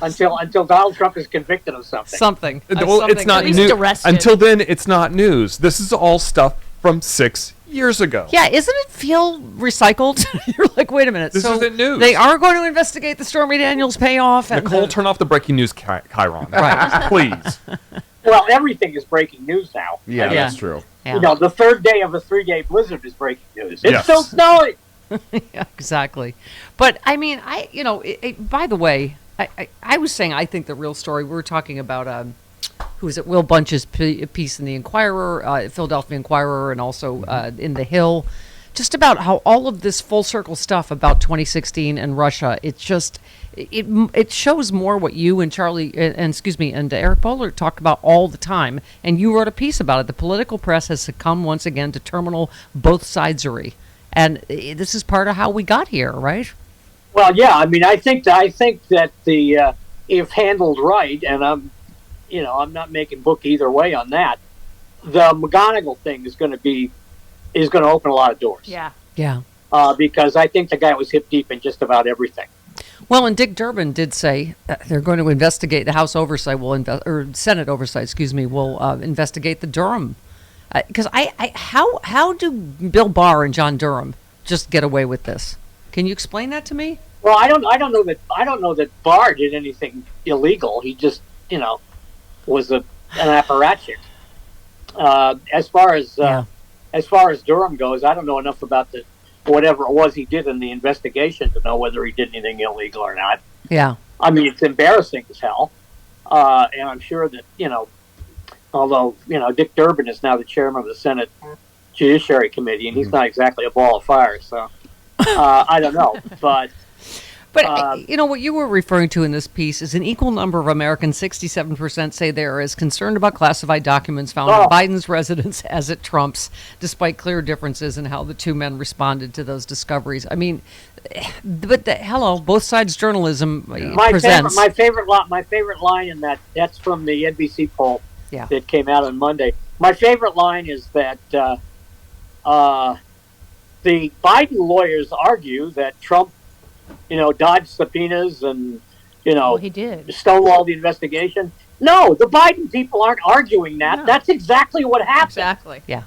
until Donald Trump is convicted of something. Well, it's not news. Until then, it's not news. This is all stuff from 6 years ago. Yeah, isn't it feel recycled? You're like, wait a minute. This isn't news. They are going to investigate the Stormy Daniels payoff. Nicole, turn off the breaking news chyron. Right. Please. Well, everything is breaking news now. Yeah, that's true. Yeah. You know, the third day of a 3-day blizzard is breaking news. It's Yes. still snowing. Yeah, exactly. But I mean, by the way, I was saying I think the real story, we were talking about who is it, Will Bunch's piece in the Inquirer, Philadelphia Inquirer, and also in The Hill, just about how all of this full circle stuff about 2016 and Russia, it shows more what you and Charlie and Eric Bowler talk about all the time, and you wrote a piece about it. The political press has succumbed once again to terminal both sidesery. And this is part of how we got here, right? Well, yeah. I mean, I think that the if handled right, and I'm not making book either way on that. The McGonigal thing is going to open a lot of doors. Yeah. Because I think the guy was hip deep in just about everything. Well, and Dick Durbin did say they're going to investigate. The House Oversight or Senate Oversight, will investigate the Durham. Because how do Bill Barr and John Durham just get away with this? Can you explain that to me? Well, I don't know that Barr did anything illegal. He just was an apparatchik. As far as Durham goes, I don't know enough about whatever it was he did in the investigation to know whether he did anything illegal or not. Yeah. I mean, it's embarrassing as hell, and I'm sure that although, Dick Durbin is now the chairman of the Senate Judiciary Committee, and he's not exactly a ball of fire, so I don't know. But what you were referring to in this piece is an equal number of Americans, 67%, say they are as concerned about classified documents found in Biden's residence as at Trump's, despite clear differences in how the two men responded to those discoveries. I mean, but both sides journalism presents. My favorite line in that's from the NBC poll. Yeah. That came out on Monday. My favorite line is that the Biden lawyers argue that Trump, dodged subpoenas and, he did. stonewalled the investigation. No, the Biden people aren't arguing that. No. That's exactly what happened. Exactly. Yeah.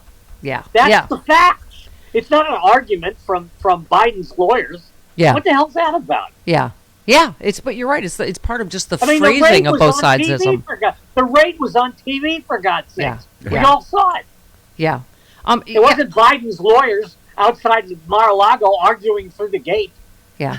That's the fact. It's not an argument from Biden's lawyers. Yeah. What the hell's that about? Yeah. Yeah, but you're right. It's part of just the phrasing of both sides. The raid was on TV, for God's sakes. Yeah. We all saw it. Yeah. It wasn't Biden's lawyers outside Mar-a-Lago arguing through the gate. Yeah.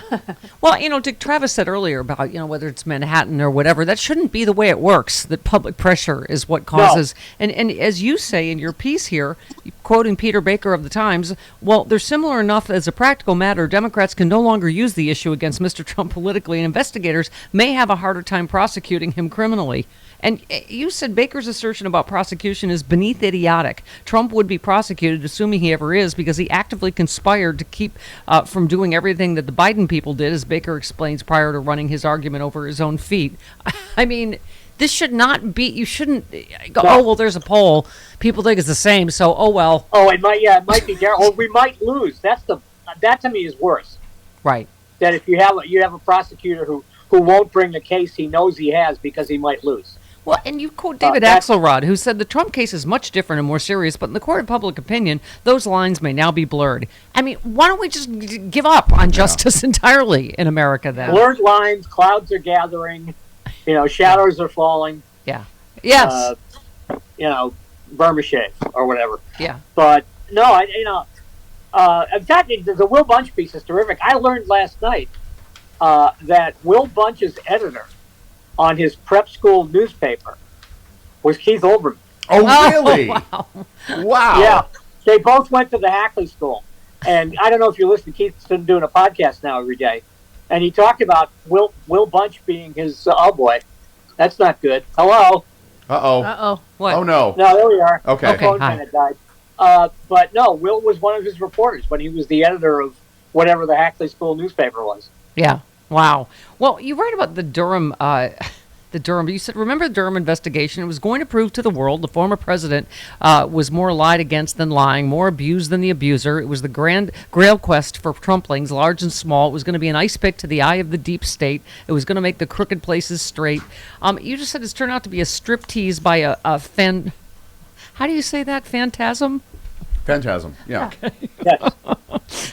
Well, Dick Travis said earlier about, whether it's Manhattan or whatever, that shouldn't be the way it works, that public pressure is what causes. No. And as you say in your piece here, quoting Peter Baker of the Times, well, they're similar enough as a practical matter. Democrats can no longer use the issue against Mr. Trump politically, and investigators may have a harder time prosecuting him criminally. And you said Baker's assertion about prosecution is beneath idiotic. Trump would be prosecuted, assuming he ever is, because he actively conspired to keep from doing everything that the Biden people did, as Baker explains prior to running his argument over his own feet. I mean, this should not be, you shouldn't go, oh, well, there's a poll. People think it's the same, so, oh, well. Oh, it might be there. Or we might lose. That to me is worse. Right. That if you have a prosecutor who won't bring the case he knows he has because he might lose. Well, and you quote David Axelrod, who said the Trump case is much different and more serious, but in the court of public opinion, those lines may now be blurred. I mean, why don't we just give up on justice entirely in America then? Blurred lines, clouds are gathering, shadows are falling. Yeah. Yes. Burma shave or whatever. Yeah. But no, in fact, the Will Bunch piece is terrific. I learned last night that Will Bunch's editor on his prep school newspaper was Keith Olbermann. Oh, really? Wow. Yeah. They both went to the Hackley School. And I don't know if you listen to Keith's been doing a podcast now every day. And he talked about Will Bunch being his, oh boy, that's not good. Hello? Uh-oh. What? Oh, no. No, there we are. Okay. My phone kind of died. But no, Will was one of his reporters when he was the editor of whatever the Hackley School newspaper was. Yeah. Wow. Well, you write about the Durham the Durham. You said, remember the Durham investigation? It was going to prove to the world the former president was more lied against than lying, more abused than the abuser. It was the grand grail quest for Trumplings, large and small. It was going to be an ice pick to the eye of the deep state. It was going to make the crooked places straight. You just said it's turned out to be a striptease by a how do you say that? Phantasm? Phantasm, yeah. Yes.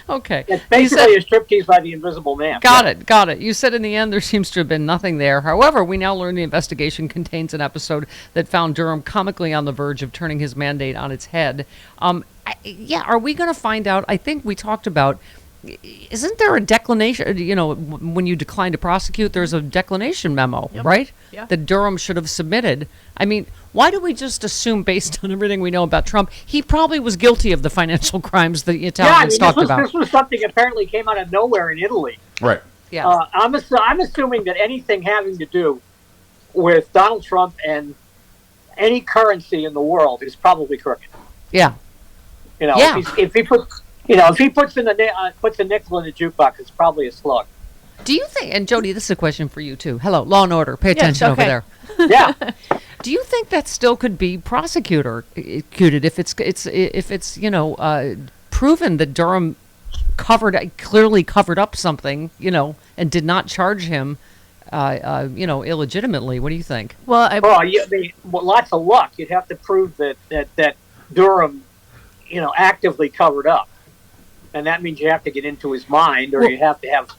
Okay. It's basically a striptease by the Invisible Man. Got it. You said in the end there seems to have been nothing there. However, we now learn the investigation contains an episode that found Durham comically on the verge of turning his mandate on its head. Are we going to find out? I think we talked about, isn't there a declination, when you decline to prosecute, there's a declination memo, right? Yeah. That Durham should have submitted. I mean, why do we just assume, based on everything we know about Trump, he probably was guilty of the financial crimes the Italians talked about? This was something apparently came out of nowhere in Italy. Right. Yeah. I'm assuming that anything having to do with Donald Trump and any currency in the world is probably crooked. Yeah. If he puts puts a nickel in the jukebox, it's probably a slug. Do you think, and Jody, this is a question for you too. Hello, Law and Order, pay attention over there. Yeah. Do you think that still could be prosecuted if it's proven that Durham clearly covered up something, and did not charge him, illegitimately? What do you think? Well, lots of luck. You'd have to prove that Durham, actively covered up, and that means you have to get into his mind, or you have to have,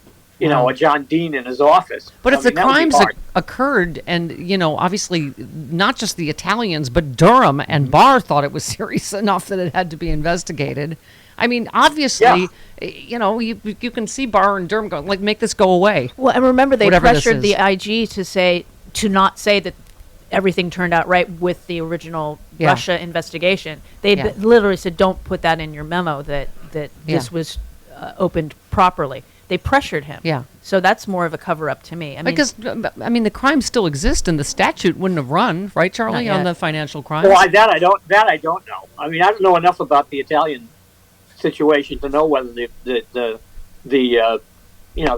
a John Dean in his office. But if the crimes occurred, and obviously not just the Italians, but Durham and Barr thought it was serious enough that it had to be investigated. I mean, obviously, you can see Barr and Durham going, make this go away. Well, and remember, they pressured the IG to not say that everything turned out right with the original Russia investigation. They literally said, don't put that in your memo that this was opened properly. They pressured him. Yeah. So that's more of a cover-up to me. Because the crimes still exist, and the statute wouldn't have run, right, Charlie, on the financial crimes? Well, that I don't know. I mean, I don't know enough about the Italian situation to know whether the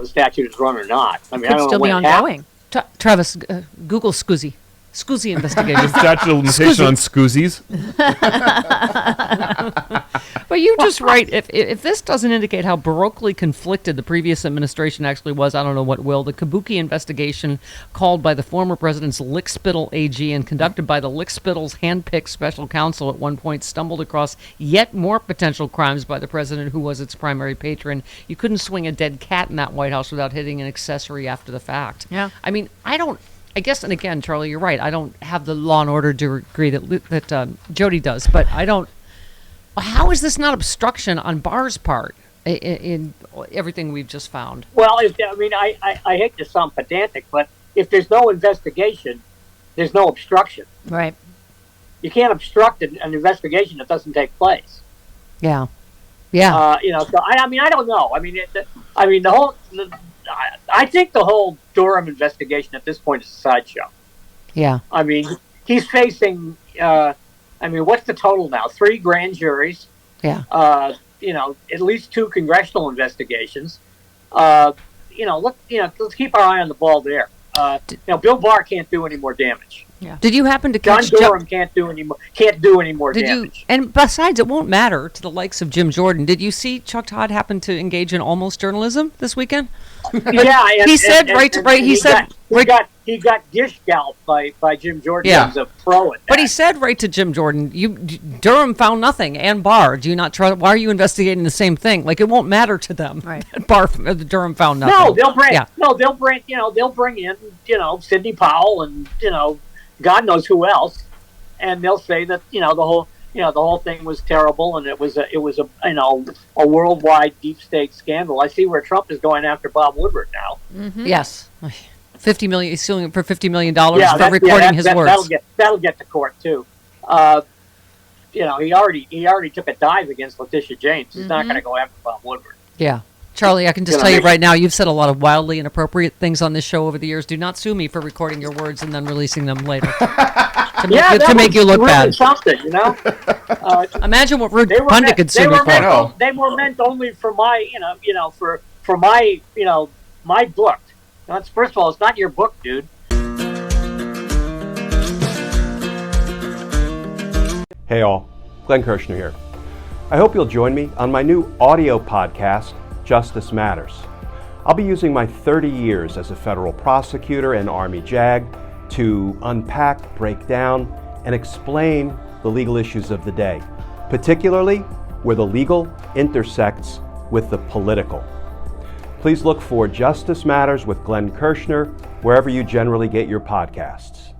statute is run or not. I mean, I don't know when it happened. Travis, Google Scuzzi. Scuzzi investigation. Statute of limitation on Scuzzies. But you just write, if this doesn't indicate how baroquely conflicted the previous administration actually was, I don't know what will. The Kabuki investigation, called by the former president's lickspittle AG and conducted by the lickspittle's hand-picked special counsel at one point, stumbled across yet more potential crimes by the president, who was its primary patron. You couldn't swing a dead cat in that White House without hitting an accessory after the fact. Yeah. I mean, I guess, and again, Charlie, you're right. I don't have the Law and Order degree that Jody does, but I don't. How is this not obstruction on Barr's part in everything we've just found? Well, I hate to sound pedantic, but if there's no investigation, there's no obstruction. Right. You can't obstruct an investigation that doesn't take place. Yeah. Yeah. So I don't know. I think the whole Durham investigation at this point is a sideshow. Yeah. I mean, he's facing, what's the total now? 3 grand juries. Yeah. At least 2 congressional investigations. Let's keep our eye on the ball there. Bill Barr can't do any more damage. Yeah. Did you happen to catch John Durham can't do any more damage. And besides, it won't matter to the likes of Jim Jordan. Did you see Chuck Todd happen to engage in almost journalism this weekend? Yeah, he got dish gouged by Jim Jordan. Yeah. He's a pro at that. But he said right to Jim Jordan, Durham found nothing, and Barr, do you not trust? Why are you investigating the same thing? It won't matter to them. Right. Durham found nothing. No, they'll bring in Sidney Powell and God knows who else, and they'll say that the whole thing was terrible, and it was a worldwide deep state scandal. I see where Trump is going after Bob Woodward now. Mm-hmm. Yes, $50 million. He's suing him for $50 million for recording his words. That'll get to court too. He already took a dive against Letitia James. He's not going to go after Bob Woodward. Yeah. Charlie, I can just tell you right now, you've said a lot of wildly inappropriate things on this show over the years. Do not sue me for recording your words and then releasing them later. to make you look really bad. Something, Imagine what rude pundit could sue me for. They were meant only for my, for my, my book. First of all, it's not your book, dude. Hey all, Glenn Kirshner here. I hope you'll join me on my new audio podcast, Justice Matters. I'll be using my 30 years as a federal prosecutor and Army JAG to unpack, break down, and explain the legal issues of the day, particularly where the legal intersects with the political. Please look for Justice Matters with Glenn Kirshner wherever you generally get your podcasts.